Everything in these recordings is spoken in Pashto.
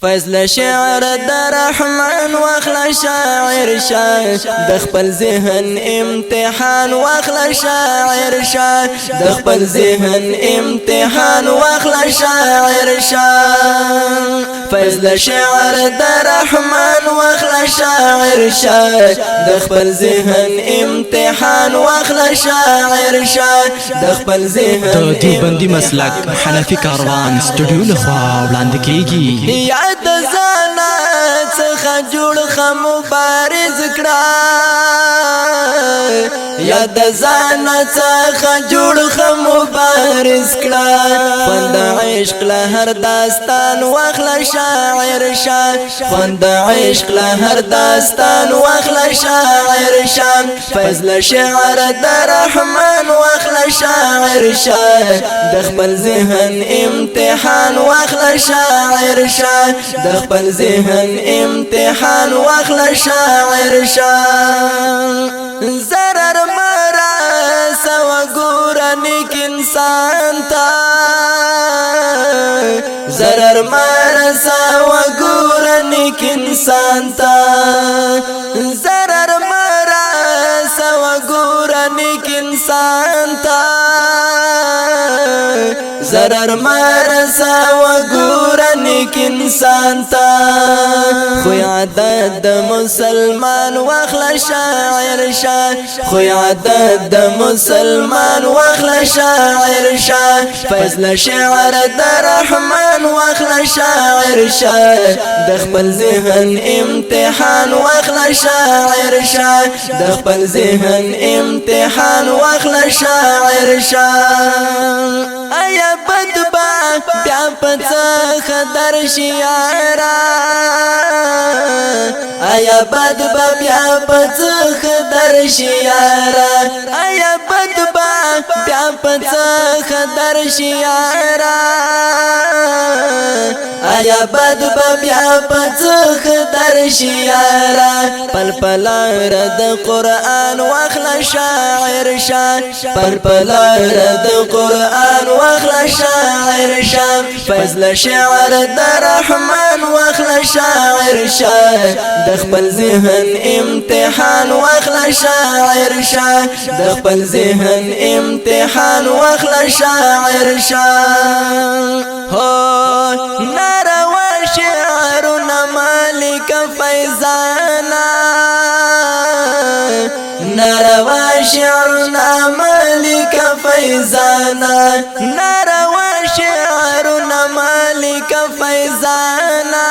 فضل شعر در رحمان واخلا شاعر شاه د خپل ذهن امتحان واخلا شاعر شاه د خپل ذهن امتحان واخلا شاعر شاه فضل شعر در رحمان واخلا شاعر شاه د خپل ذهن امتحان واخلا شاعر شاه د خپل ذهن د دیوبندي مسلک حنفي کاروان سټوډیو لخوا وړاندې کیږي د زانا څخه جوړ خ مبارز کړه یا د زانا څخه جوړ خ مبارز کړه خوند عشق له هر داستان واخلا شاعر شاه خوند عشق له هر داستان واخلا شاعر شاه فضل شعر در رحمان واخلا شاعر شاه د خپل ذهن امتحان واخلا شاعر شاه د خپل ذهن امتحان واخلا شاعر شاه zarar mara sawa gura nik insan ta zarar mara sawa gura nik insan ta zarar mara sawa gura nik insan ta zarar mara sawa gura nik insan ta خو عادت د مسلمان واخلا شاعر شاه خو عادت د مسلمان واخلا شاعر شاه فضل شعر د رحمان واخلا شاعر شاه د خپل ذهن امتحان واخلا شاعر شاه د خپل ذهن امتحان واخلا شاعر شاه ایا بدبا بیا پڅ خدر شیارا آیا بد بیا پڅ خدر شیارا آیا بد بیا پڅ خدر شیارا آیا بد بیا پڅ خدر شیارا پل پل رد قرآن واخلا شاعر شاه پل پل رد قرآن واخلا شاعر شاه فضل شعر در رحمان واخلا شاعر شاه د خپل ذهن امتحان واخلا شاعر شاه د خپل ذهن امتحان واخلا شاعر شاه هو ناروا شعرنا مالک فیضانا ناروا شعرنا مالک فیضانا ناروا شعرنا مالک فیضانا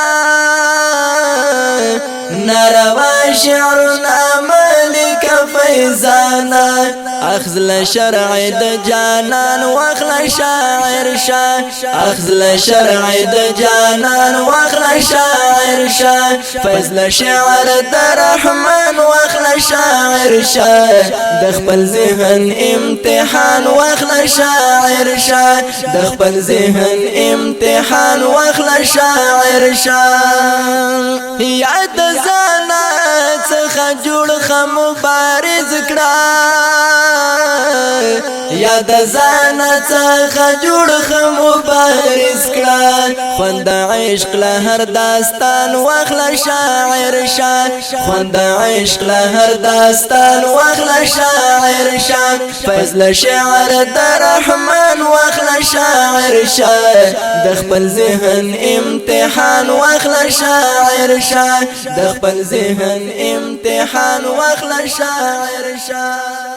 ناروا شعرنا مالک فیضانا اخذ شرع د جانان واخلا شاعر شاه اخذ شرع د جانان واخلا شاعر شاه فضل شعر د رحمان واخلا شاعر شاه د خپل ذهن امتحان واخلا شاعر شاه د خپل ذهن امتحان واخلا شاعر شاه یاد زانا څخه جوړ خ مبارز کړه یا د ځان څخه جوړ خ مبارز کړه خوند عشق له هر داستان واخلا شاعر شاه خوند عشق له هر داستان واخلا شاعر شاه فضل شعر در رحمان واخلا شاعر شاه د خپل ذهن امتحان واخلا شاعر شاه د خپل ذهن امتحان واخلا شاعر شاه